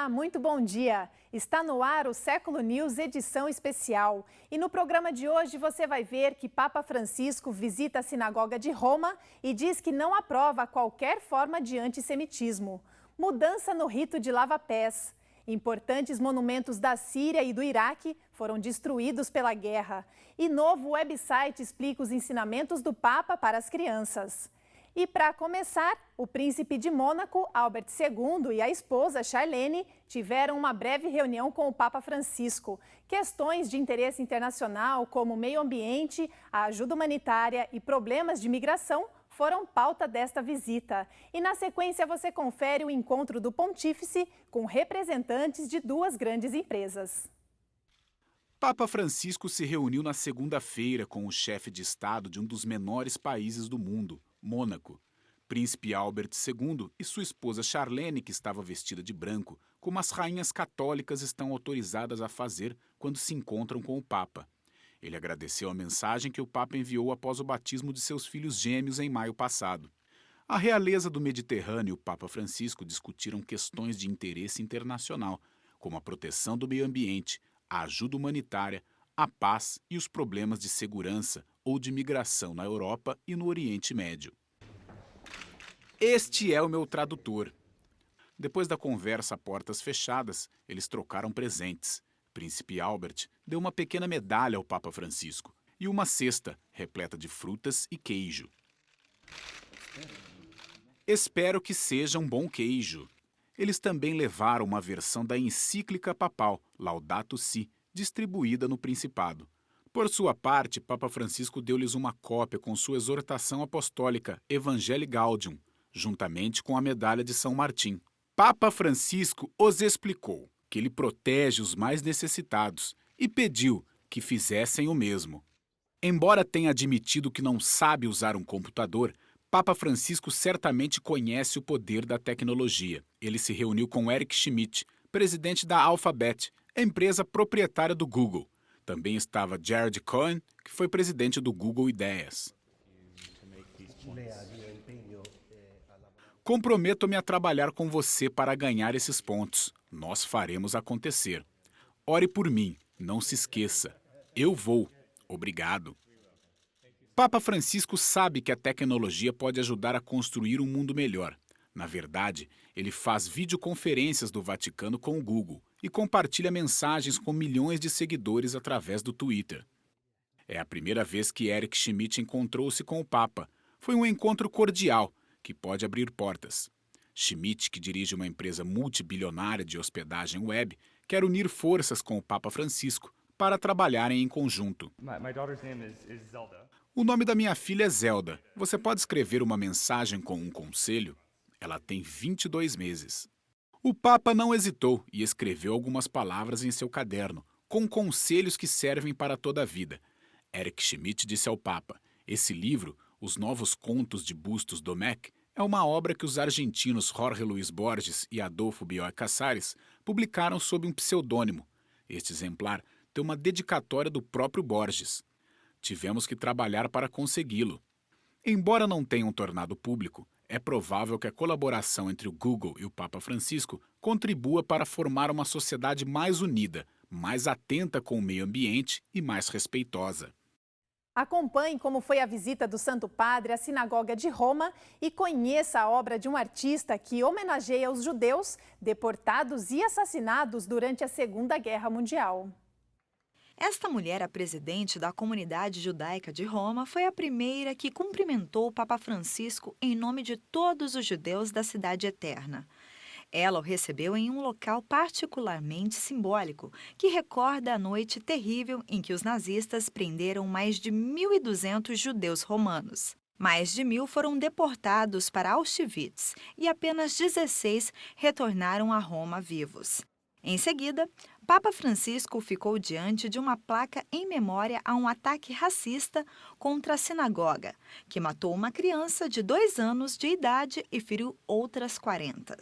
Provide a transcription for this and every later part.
Olá, muito bom dia! Está no ar o Século News edição especial. E no programa de hoje você vai ver que Papa Francisco visita a sinagoga de Roma e diz que não aprova qualquer forma de antissemitismo. Mudança no rito de lava-pés. Importantes monumentos da Síria e do Iraque foram destruídos pela guerra. E novo website explica os ensinamentos do Papa para as crianças. E para começar, o príncipe de Mônaco, Albert II, e a esposa, Charlene, tiveram uma breve reunião com o Papa Francisco. Questões de interesse internacional, como meio ambiente, a ajuda humanitária e problemas de migração, foram pauta desta visita. E na sequência você confere o encontro do pontífice com representantes de duas grandes empresas. Papa Francisco se reuniu na segunda-feira com o chefe de Estado de um dos menores países do mundo, Mônaco. Príncipe Albert II e sua esposa Charlene, que estava vestida de branco, como as rainhas católicas estão autorizadas a fazer quando se encontram com o Papa. Ele agradeceu a mensagem que o Papa enviou após o batismo de seus filhos gêmeos em maio passado. A realeza do Mediterrâneo e o Papa Francisco discutiram questões de interesse internacional, como a proteção do meio ambiente, a ajuda humanitária, a paz e os problemas de segurança ou de migração na Europa e no Oriente Médio. Este é o meu tradutor. Depois da conversa a portas fechadas, eles trocaram presentes. Príncipe Albert deu uma pequena medalha ao Papa Francisco e uma cesta repleta de frutas e queijo. Espero que seja um bom queijo. Eles também levaram uma versão da encíclica papal, Laudato Si, distribuída no Principado. Por sua parte, Papa Francisco deu-lhes uma cópia com sua exortação apostólica Evangelii Gaudium, juntamente com a medalha de São Martim. Papa Francisco os explicou que ele protege os mais necessitados e pediu que fizessem o mesmo. Embora tenha admitido que não sabe usar um computador, Papa Francisco certamente conhece o poder da tecnologia. Ele se reuniu com Eric Schmidt, presidente da Alphabet, a empresa proprietária do Google. Também estava Jared Cohen, que foi presidente do Google Ideias. Comprometo-me a trabalhar com você para ganhar esses pontos. Nós faremos acontecer. Ore por mim, não se esqueça. Eu vou. Obrigado. Papa Francisco sabe que a tecnologia pode ajudar a construir um mundo melhor. Na verdade, ele faz videoconferências do Vaticano com o Google e compartilha mensagens com milhões de seguidores através do Twitter. É a primeira vez que Eric Schmidt encontrou-se com o Papa. Foi um encontro cordial, que pode abrir portas. Schmidt, que dirige uma empresa multibilionária de hospedagem web, quer unir forças com o Papa Francisco para trabalharem em conjunto. O nome da minha filha é Zelda. Você pode escrever uma mensagem com um conselho? Ela tem 22 meses. O Papa não hesitou e escreveu algumas palavras em seu caderno, com conselhos que servem para toda a vida. Eric Schmidt disse ao Papa: esse livro, Os Novos Contos de Bustos Domecq, é uma obra que os argentinos Jorge Luis Borges e Adolfo Bioy Casares publicaram sob um pseudônimo. Este exemplar tem uma dedicatória do próprio Borges. Tivemos que trabalhar para consegui-lo. Embora não tenham tornado público, é provável que a colaboração entre o Google e o Papa Francisco contribua para formar uma sociedade mais unida, mais atenta com o meio ambiente e mais respeitosa. Acompanhe como foi a visita do Santo Padre à Sinagoga de Roma e conheça a obra de um artista que homenageia os judeus deportados e assassinados durante a Segunda Guerra Mundial. Esta mulher, a presidente da comunidade judaica de Roma, foi a primeira que cumprimentou o Papa Francisco em nome de todos os judeus da Cidade Eterna. Ela o recebeu em um local particularmente simbólico, que recorda a noite terrível em que os nazistas prenderam mais de 1.200 judeus romanos. Mais de 1.000 foram deportados para Auschwitz e apenas 16 retornaram a Roma vivos. Em seguida, Papa Francisco ficou diante de uma placa em memória a um ataque racista contra a sinagoga, que matou uma criança de 2 anos de idade e feriu outras 40.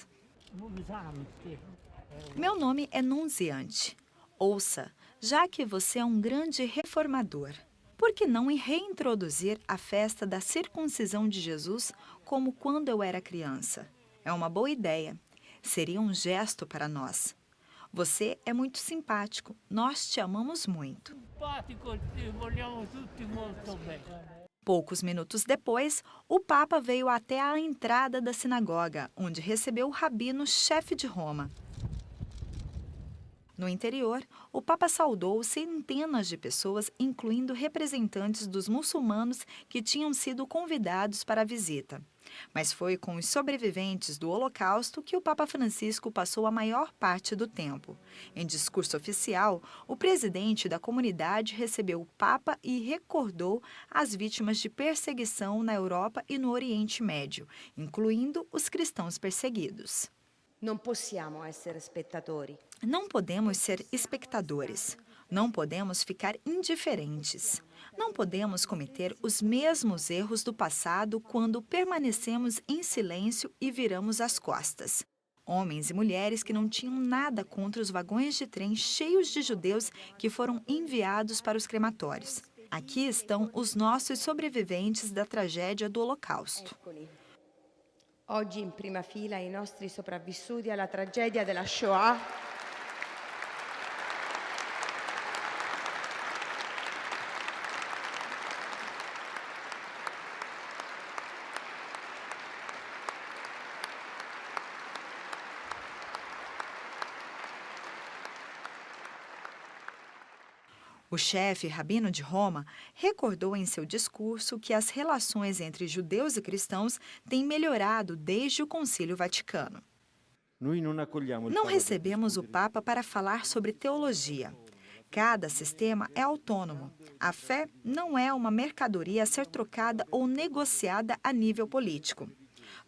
Meu nome é Nunziante. Ouça, já que você é um grande reformador, por que não reintroduzir a festa da circuncisão de Jesus como quando eu era criança? É uma boa ideia. Seria um gesto para nós. Você é muito simpático, nós te amamos muito. Poucos minutos depois, o Papa veio até a entrada da sinagoga, onde recebeu o rabino chefe de Roma. No interior, o Papa saudou centenas de pessoas, incluindo representantes dos muçulmanos que tinham sido convidados para a visita. Mas foi com os sobreviventes do Holocausto que o Papa Francisco passou a maior parte do tempo. Em discurso oficial, o presidente da comunidade recebeu o Papa e recordou as vítimas de perseguição na Europa e no Oriente Médio, incluindo os cristãos perseguidos. Não podemos ser espectadores. Não podemos ser espectadores. Não podemos ficar indiferentes. Não podemos cometer os mesmos erros do passado quando permanecemos em silêncio e viramos as costas. Homens e mulheres que não tinham nada contra os vagões de trem cheios de judeus que foram enviados para os crematórios. Aqui estão os nossos sobreviventes da tragédia do Holocausto. Oggi in prima fila i nostri sopravvissuti alla tragedia della Shoah. O chefe rabino de Roma recordou em seu discurso que as relações entre judeus e cristãos têm melhorado desde o Concílio Vaticano. Não recebemos o Papa para falar sobre teologia. Cada sistema é autônomo. A fé não é uma mercadoria a ser trocada ou negociada a nível político.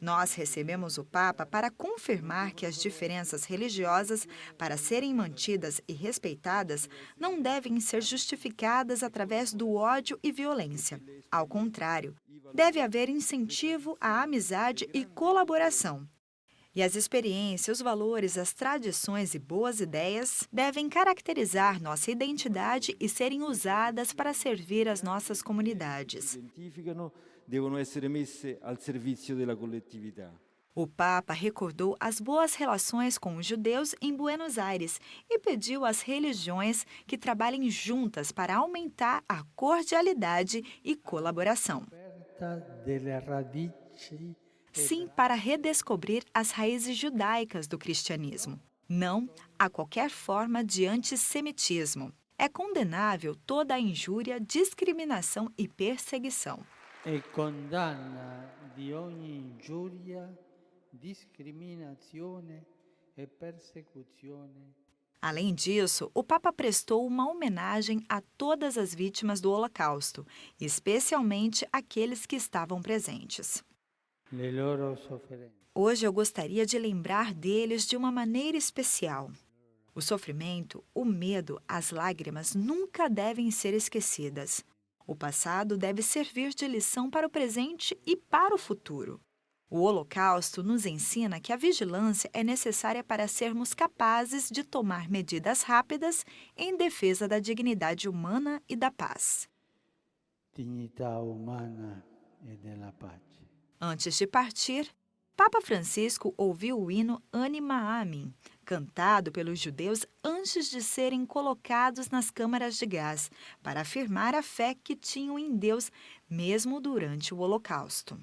Nós recebemos o Papa para confirmar que as diferenças religiosas, para serem mantidas e respeitadas, não devem ser justificadas através do ódio e violência. Ao contrário, deve haver incentivo à amizade e colaboração. E as experiências, os valores, as tradições e boas ideias devem caracterizar nossa identidade e serem usadas para servir as nossas comunidades. Devono essere messe al servizio della collettività. O Papa recordou as boas relações com os judeus em Buenos Aires e pediu às religiões que trabalhem juntas para aumentar a cordialidade e colaboração. Sim, para redescobrir as raízes judaicas do cristianismo. Não a qualquer forma de antissemitismo. É condenável toda a injúria, discriminação e perseguição. E condanna di ogni ingiuria, discriminazione e persecuzione. Além disso, o Papa prestou uma homenagem a todas as vítimas do Holocausto, especialmente aqueles que estavam presentes. Hoje eu gostaria de lembrar deles de uma maneira especial. O sofrimento, o medo, as lágrimas nunca devem ser esquecidas. O passado deve servir de lição para o presente e para o futuro. O Holocausto nos ensina que a vigilância é necessária para sermos capazes de tomar medidas rápidas em defesa da dignidade humana e da paz. Dignità umana e della pace. Antes de partir, Papa Francisco ouviu o hino Anima Amin, cantado pelos judeus antes de serem colocados nas câmaras de gás, para afirmar a fé que tinham em Deus, mesmo durante o Holocausto.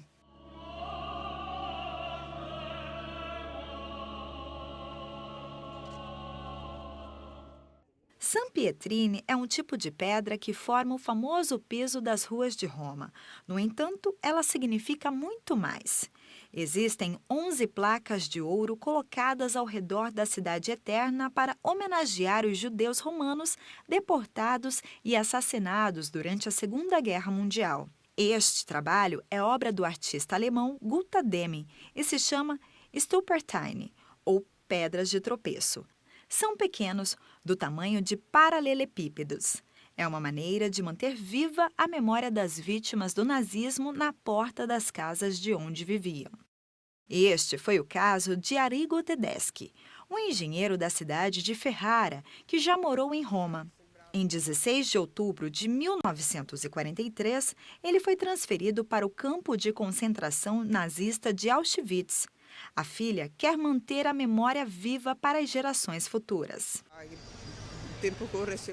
San Pietrine é um tipo de pedra que forma o famoso piso das ruas de Roma. No entanto, ela significa muito mais. Existem 11 placas de ouro colocadas ao redor da Cidade Eterna para homenagear os judeus romanos deportados e assassinados durante a Segunda Guerra Mundial. Este trabalho é obra do artista alemão Gutta Demi e se chama Stolpersteine, ou Pedras de Tropeço. São pequenos, do tamanho de paralelepípedos. É uma maneira de manter viva a memória das vítimas do nazismo na porta das casas de onde viviam. Este foi o caso de Arrigo Tedeschi, um engenheiro da cidade de Ferrara, que já morou em Roma. Em 16 de outubro de 1943, ele foi transferido para o campo de concentração nazista de Auschwitz. A filha quer manter a memória viva para as gerações futuras.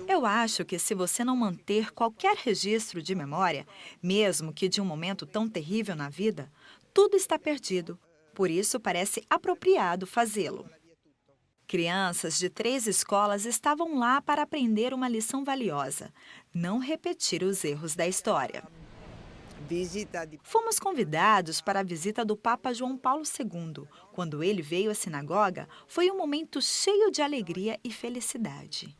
Eu acho que se você não manter qualquer registro de memória, mesmo que de um momento tão terrível na vida, tudo está perdido. Por isso, parece apropriado fazê-lo. Crianças de 3 escolas estavam lá para aprender uma lição valiosa: não repetir os erros da história. Fomos convidados para a visita do Papa João Paulo II. Quando ele veio à sinagoga, foi um momento cheio de alegria e felicidade.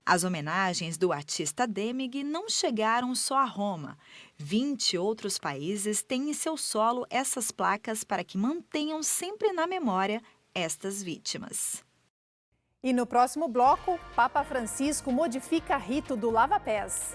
As homenagens do artista Demig não chegaram só a Roma. 20 outros países têm em seu solo essas placas para que mantenham sempre na memória estas vítimas. E no próximo bloco, Papa Francisco modifica rito do lava-pés.